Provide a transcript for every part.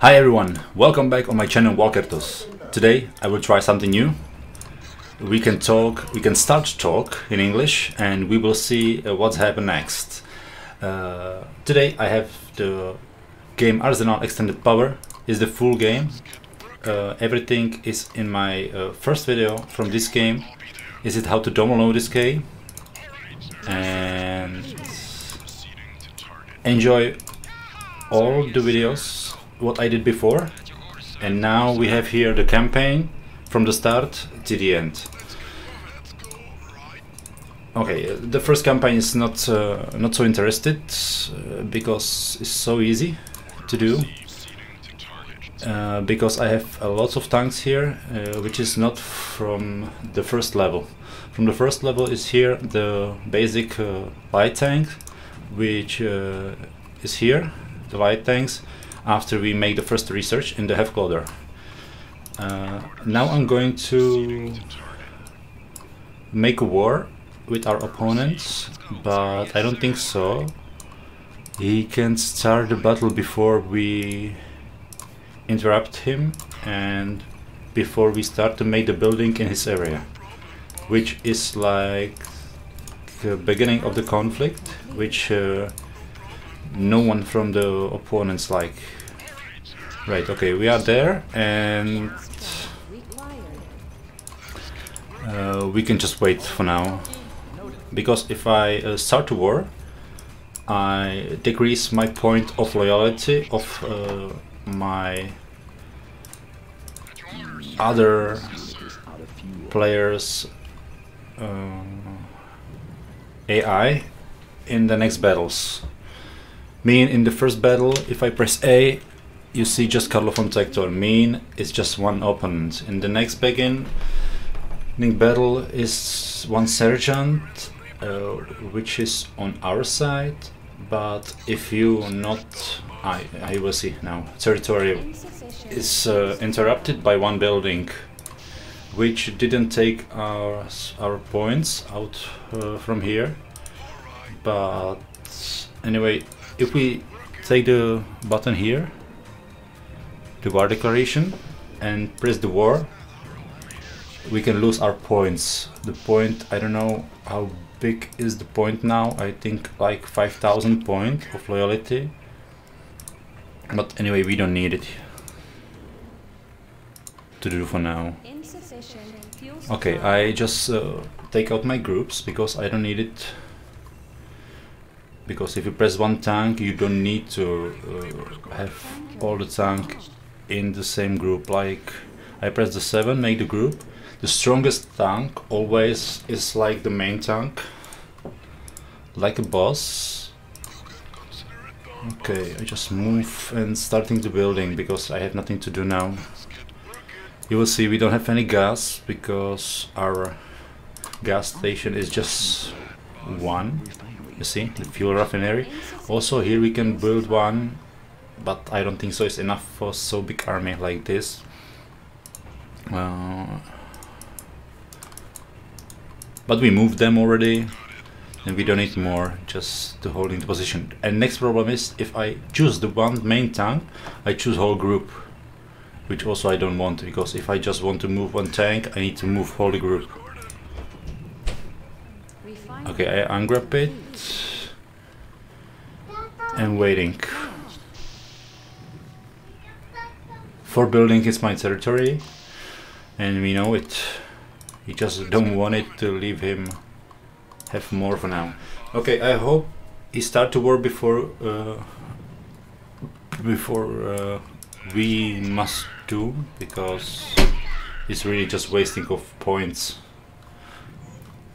Hi everyone, welcome back on my channel WALKERTOS. Today I will try something new. We can start to talk in English and we will see what's happened next. Today I have the game A.r.s.e.n.a.l Extended Power. Is the full game. Everything is in my first video from this game. Is it how to download this game? And enjoy all the videos what I did before, and now we have here the campaign from the start to the end. Okay, the first campaign is not so interested because it's so easy to do. Because I have lots of tanks here, which is not from the first level. From the first level is here the basic light tank, which is here, the light tanks, after we make the first research in the headquarters. Now I'm going to make a war with our opponents, but I don't think so. He can start the battle before we interrupt him and before we start to make the building in his area, which is like the beginning of the conflict, which no one from the opponents like. Right, okay, we are there and we can just wait for now, because if I start a war I decrease my point of loyalty of my other players AI in the next battles. Mean in the first battle, if I press A, you see just Carlo von Tector. Mean is just one opponent. In the next battle is one sergeant, which is on our side. But if you not, I will see now. Territory is interrupted by one building, which didn't take our points out from here. But anyway, if we take the button here, the war declaration, and press the war, we can lose our points. The point, I don't know how big is the point now. I think like 5,000 points of loyalty. But anyway, we don't need it to do for now. Okay, I just take out my groups because I don't need it. Because if you press one tank, you don't need to have all the tank in the same group. Like I press the 7, make the group. The strongest tank always is like the main tank, like a boss. Okay, I just move and starting the building because I have nothing to do now. You will see we don't have any gas because our gas station is just one. You see, the fuel refinery. Also here we can build one, but I don't think so it's enough for so big army like this. But we moved them already and we don't need more, just to hold in the position. And next problem is, if I choose the one main tank, I choose whole group, which also I don't want, because if I just want to move one tank, I need to move whole group. Okay, I ungrab it and waiting. For building is my territory and we know it. We just don't want it to leave him have more for now. Okay, I hope he start to war before we must do, because it's really just wasting of points.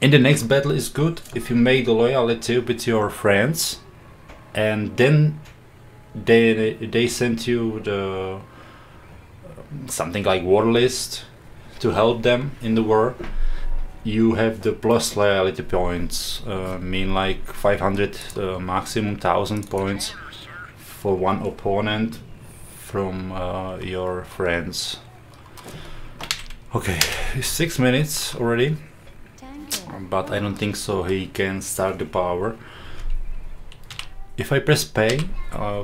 In the next battle is good if you make the loyalty with your friends and then they send you the something like war list to help them in the war. You have the plus loyalty points, mean like 500 maximum 1000 points for one opponent from your friends. Okay, 6 minutes already. But I don't think so he can start the power. if I press pay,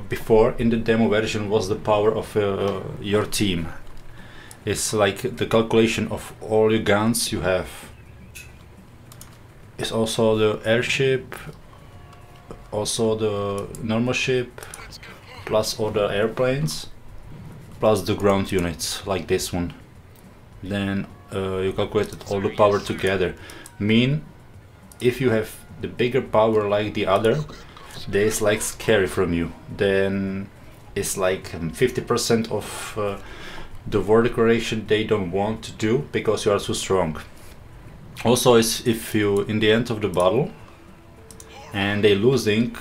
before in the demo version was the power of your team. It's like the calculation of all your guns you have. It's also the airship, also the normal ship, plus all the airplanes, plus the ground units like this one. Then you calculated all the power together. Mean if you have the bigger power like the other, there's like scary from you. Then it's like 50% of the war declaration they don't want to do because you are too strong. Also, is if you in the end of the battle and they losing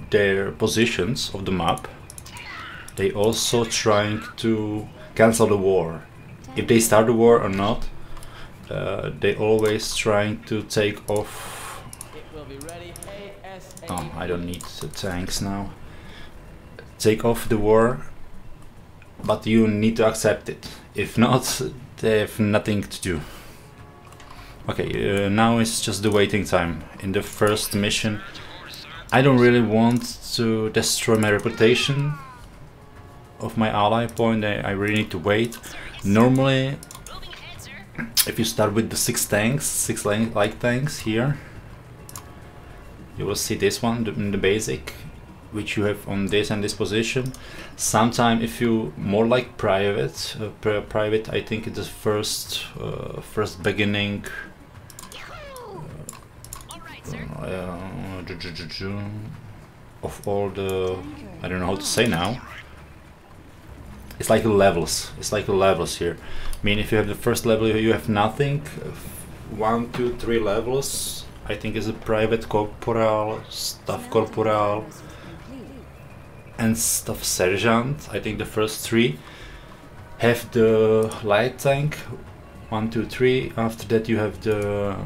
their positions of the map, they also trying to cancel the war. If they start the war or not, they always trying to take off. Oh, I don't need the tanks now. Take off the war, but you need to accept it. If not, they have nothing to do. Okay, now it's just the waiting time. In the first mission, I don't really want to destroy my reputation of my ally point. I really need to wait. Normally, if you start with the 6 tanks, 6 light tanks here, you will see this one in the basic, which you have on this and this position. Sometime if you more like private, I think it's the first beginning of all the, I don't know how to say now. It's like levels. It's like levels here. I mean, if you have the first level, you have nothing. 1, 2, 3 levels. I think is a private corporal, staff corporal, and staff sergeant. I think the first 3 have the light tank. 1, 2, 3. After that, you have the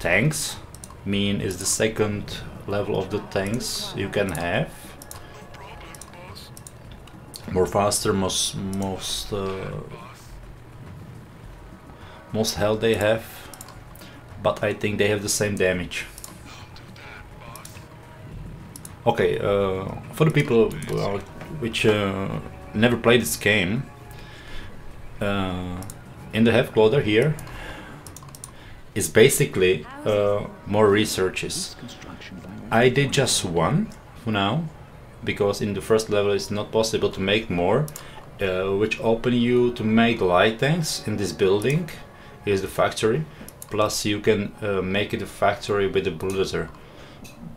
tanks. Mean is the second level of the tanks you can have. More faster, most health they have, but I think they have the same damage. Okay, for the people which never played this game, in the headquarter here is basically more researches. I did just 1 for now, because in the first level it's not possible to make more, which open you to make light tanks in this building. Here's the factory, plus you can make it a factory with a bulldozer.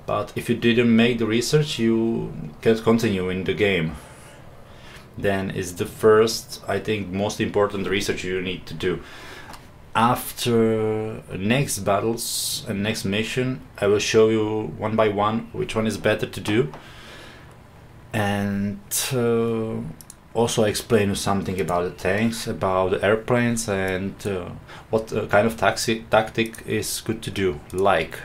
But if you didn't make the research, you can't continue in the game. Then is the first, I think, most important research you need to do. After next battles and next mission, I will show you one by one which one is better to do. And also explain you something about the tanks, about the airplanes, and what kind of tactic is good to do. Like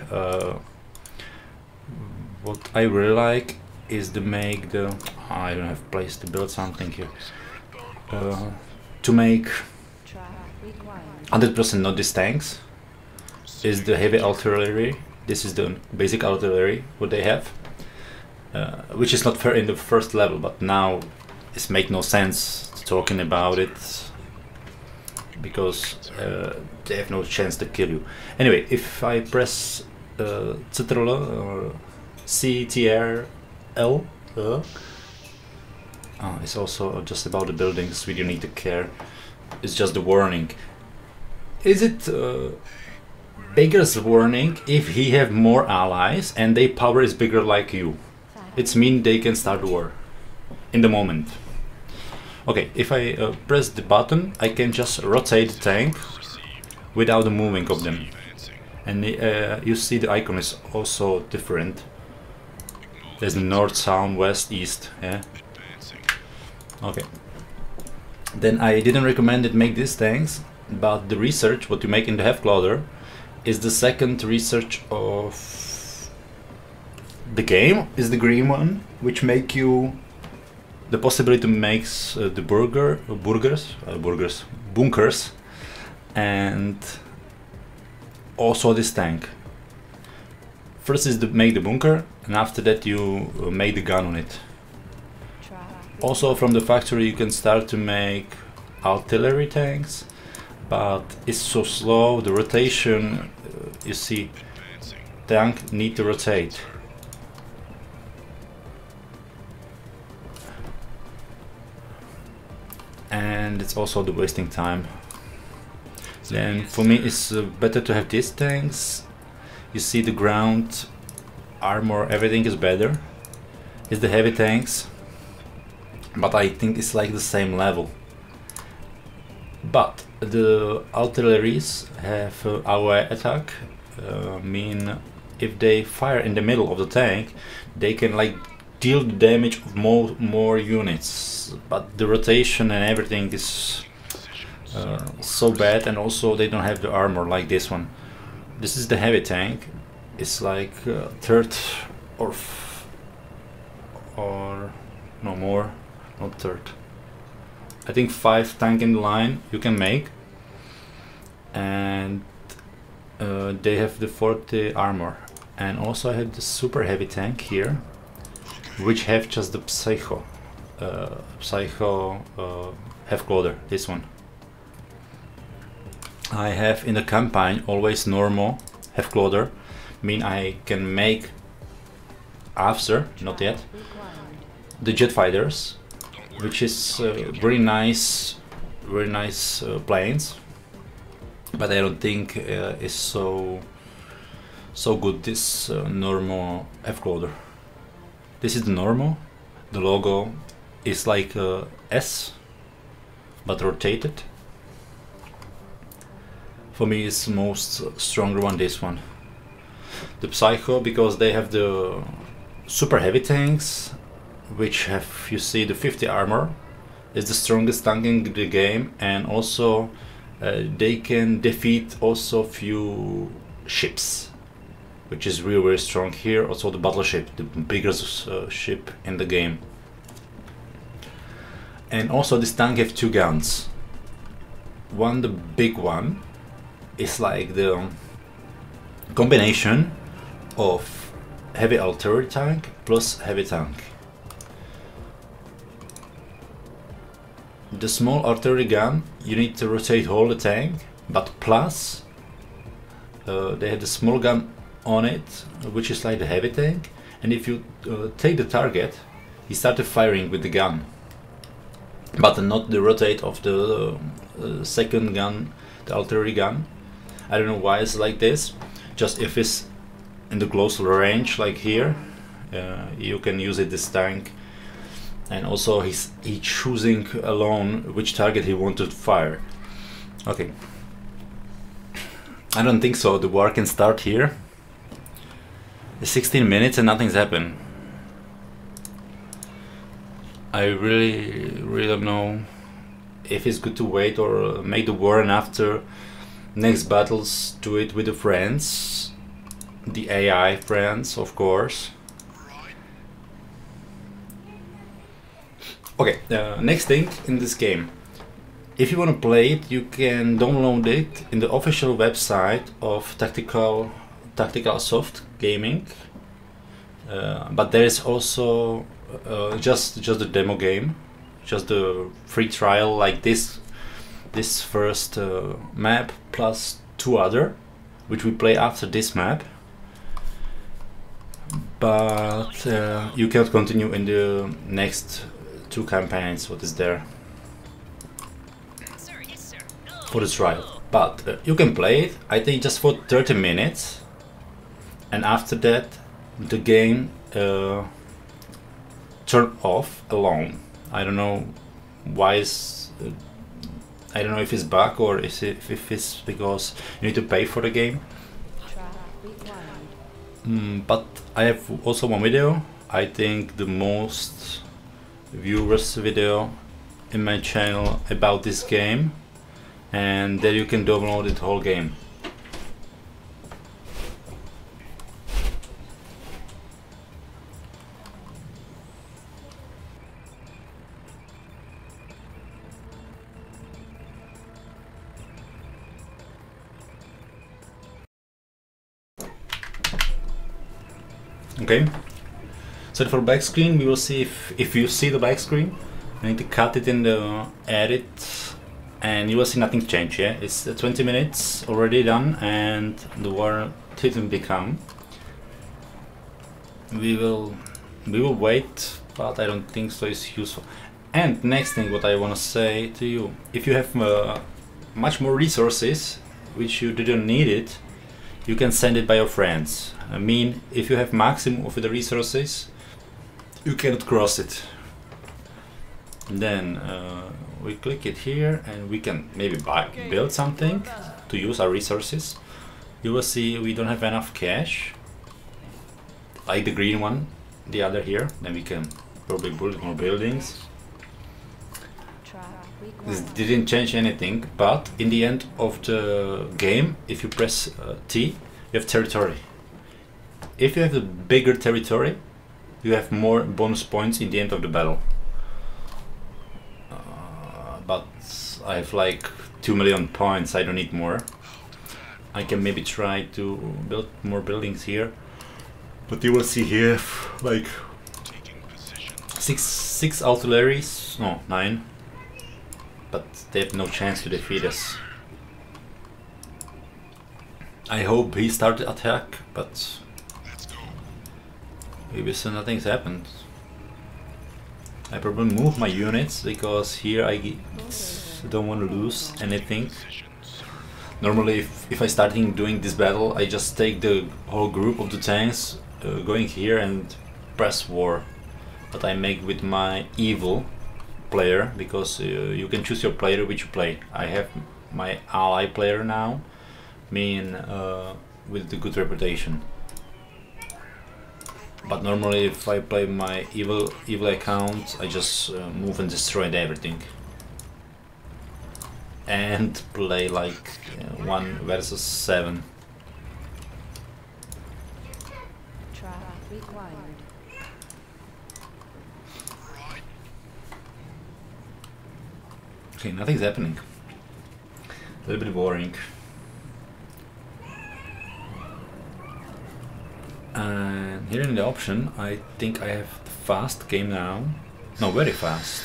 what I really like is to make the, I don't have place to build something here, to make 100% not these tanks is the heavy artillery. This is the basic artillery what they have. Which is not fair in the first level, but now it makes no sense talking about it because they have no chance to kill you. Anyway, if I press Ctrl or CTRL, it's also just about the buildings. We don't need to care. It's just the warning. Is it bigger warning if he have more allies and their power is bigger like you? It's mean they can start war in the moment. Okay, if I press the button, I can just rotate the tank without the moving of them. And you see the icon is also different. There's north, south, west, east. Yeah. Okay. Then I didn't recommend it make these tanks, but the research what you make in the headquarter is the second research of the game, is the green one, which make you the possibility to make the bunkers, and also this tank. First is to make the bunker, and after that you make the gun on it. Also from the factory you can start to make artillery tanks, but it's so slow, the rotation, you see, tank need to rotate. And it's also the wasting time. Then for me it's better to have these tanks. You see the ground, armor, everything is better. It's the heavy tanks, but I think it's like the same level. But the artilleries have AoE attack, mean if they fire in the middle of the tank, they can like deal the damage of more units. But the rotation and everything is so bad, and also they don't have the armor like this one. This is the heavy tank. It's like third or no more, not third. I think 5 tank in the line you can make, and they have the 40 armor. And also I have the super heavy tank here, which have just the psycho half cloader, this one. I have in the campaign always normal half cloader, mean I can make after, not yet, the jet fighters, which is very nice planes, but I don't think is so good this normal half cloader. This is the normal. The logo is like S, but rotated. For me, it's most stronger one. This one, the Psycho, because they have the super heavy tanks, which have, you see, the 50 armor. Is the strongest tank in the game, and also they can defeat also few ships, which is really very strong here. Also the battleship, the biggest ship in the game. And also this tank have 2 guns. One, the big one, is like the combination of heavy artillery tank plus heavy tank. The small artillery gun, you need to rotate whole the tank, but plus they have the small gun on it, which is like the heavy tank, and if you take the target, he started firing with the gun, but not the rotate of the second gun, the artillery gun. I don't know why it's like this. Just if it's in the closer range, like here, you can use it, this tank. And also he's choosing alone which target he wanted to fire. Okay, I don't think so. The war can start here. It's 16 minutes and nothing's happened. I really don't know if it's good to wait or make the war, and after next battles do it with the friends, the AI friends, of course. Okay, next thing in this game. If you want to play it, you can download it in the official website of Tactical Soft Gaming. But there is also just the demo game, just the free trial, like this first map plus 2 other, which we play after this map. But you can't continue in the next 2 campaigns. What is there for the trial? But you can play it, I think, just for 30 minutes, and after that the game turn off alone. I don't know why I don't know if it's bug or if it's because you need to pay for the game. But I have also one video, I think the most viewers video in my channel about this game, and there you can download the whole game. Okay. So for back screen, we will see if you see the back screen, you need to cut it in the edit, and you will see nothing change. Yeah, it's 20 minutes already done, and the war didn't become. We will wait, but I don't think so it's useful. And next thing, what I want to say to you, if you have much more resources, which you didn't need it, you can send it by your friends. I mean, if you have maximum of the resources, you cannot cross it. Then we click it here, and we can maybe build something to use our resources. You will see we don't have enough cash, like the green one, the other here. Then we can probably build more buildings. This didn't change anything, but in the end of the game, if you press T, you have territory. If you have a bigger territory, you have more bonus points in the end of the battle. But I have like 2 million points, I don't need more. I can maybe try to build more buildings here, but you will see here like six artilleries, no, 9. But they have no chance to defeat us. I hope he started attack, but maybe so nothing's happened. I probably move my units because here I don't want to lose anything. Normally if I starting doing this battle, I just take the whole group of the tanks going here and press war. But I make with my evil player, because you can choose your player which you play. I have my ally player now, mean with the good reputation. But normally if I play my evil account, I just move and destroy everything. And play like 1 versus 7. Okay, nothing's happening. A little bit boring. And here in the option, I think I have the fast game now. No, very fast.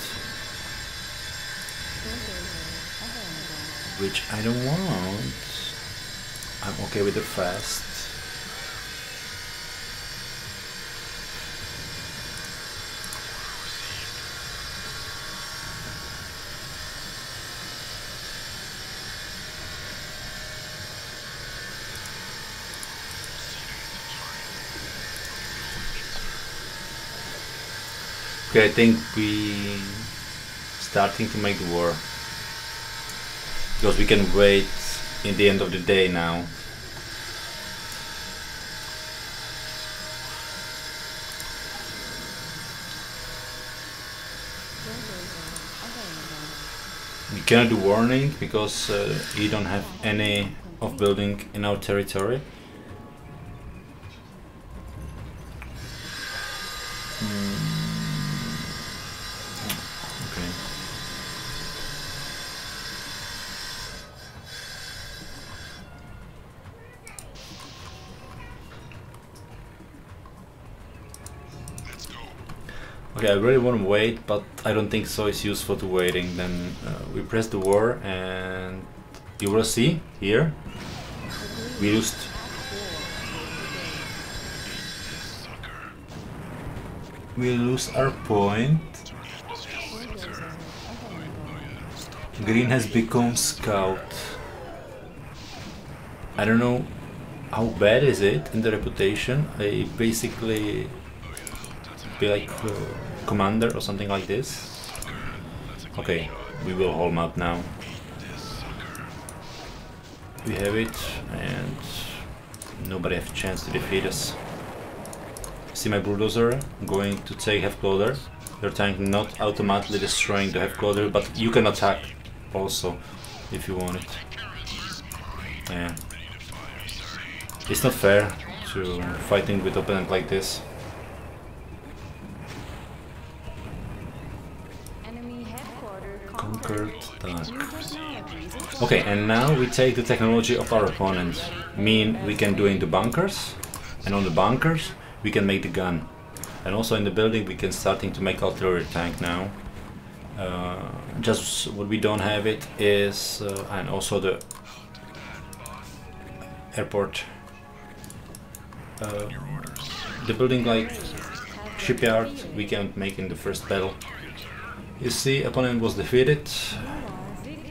Which I don't want. I'm okay with the fast. Okay, I think we starting to make the war, because we can wait in the end of the day now. We cannot do warning because we don't have any of building in our territory. Okay, I really want to wait, but I don't think so it's useful to waiting. Then we press the war, and you will see here we lose our point. Green has become scout. I don't know how bad is it in the reputation. I basically be like commander or something like this. Okay, we will hold up now. We have it, and nobody has a chance to defeat us. See my bulldozer going to take headquarter. Your tank not automatically destroying the headquarter, but you can attack also if you want it. Yeah, it's not fair to fighting with opponent like this. Conquered task. Okay, and now we take the technology of our opponent. Mean we can do in the bunkers, and on the bunkers we can make the gun. And also in the building we can starting to make artillery tank now. Just what we don't have it is, and also the airport. The building like shipyard we can make in the first battle. You see, opponent was defeated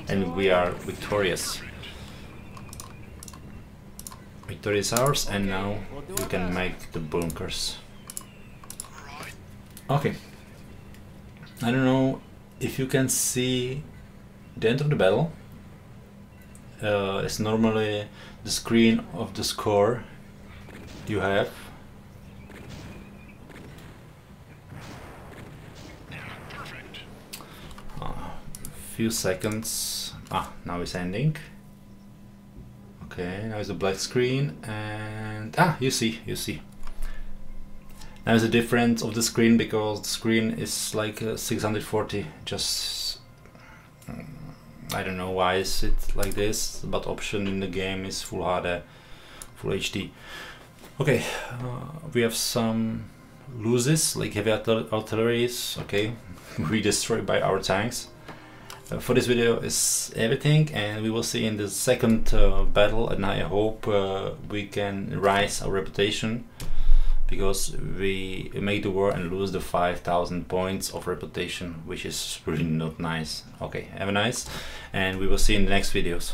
and we are victorious. Victory is ours, and now we can make the bunkers. Okay. I don't know if you can see the end of the battle. It's normally the screen of the score you have. Few seconds. Now it's ending. Okay, now it's a black screen, and you see. Now is the difference of the screen, because the screen is like 640. Just I don't know why is it like this, but option in the game is full HD, full HD. Okay, we have some loses like heavy artilleries. Okay, we destroyed by our tanks. For this video is everything, and we will see in the second battle, and I hope we can rise our reputation, because we make the war and lose the 5,000 points of reputation, which is really not nice. Okay, have a nice, and we will see in the next videos.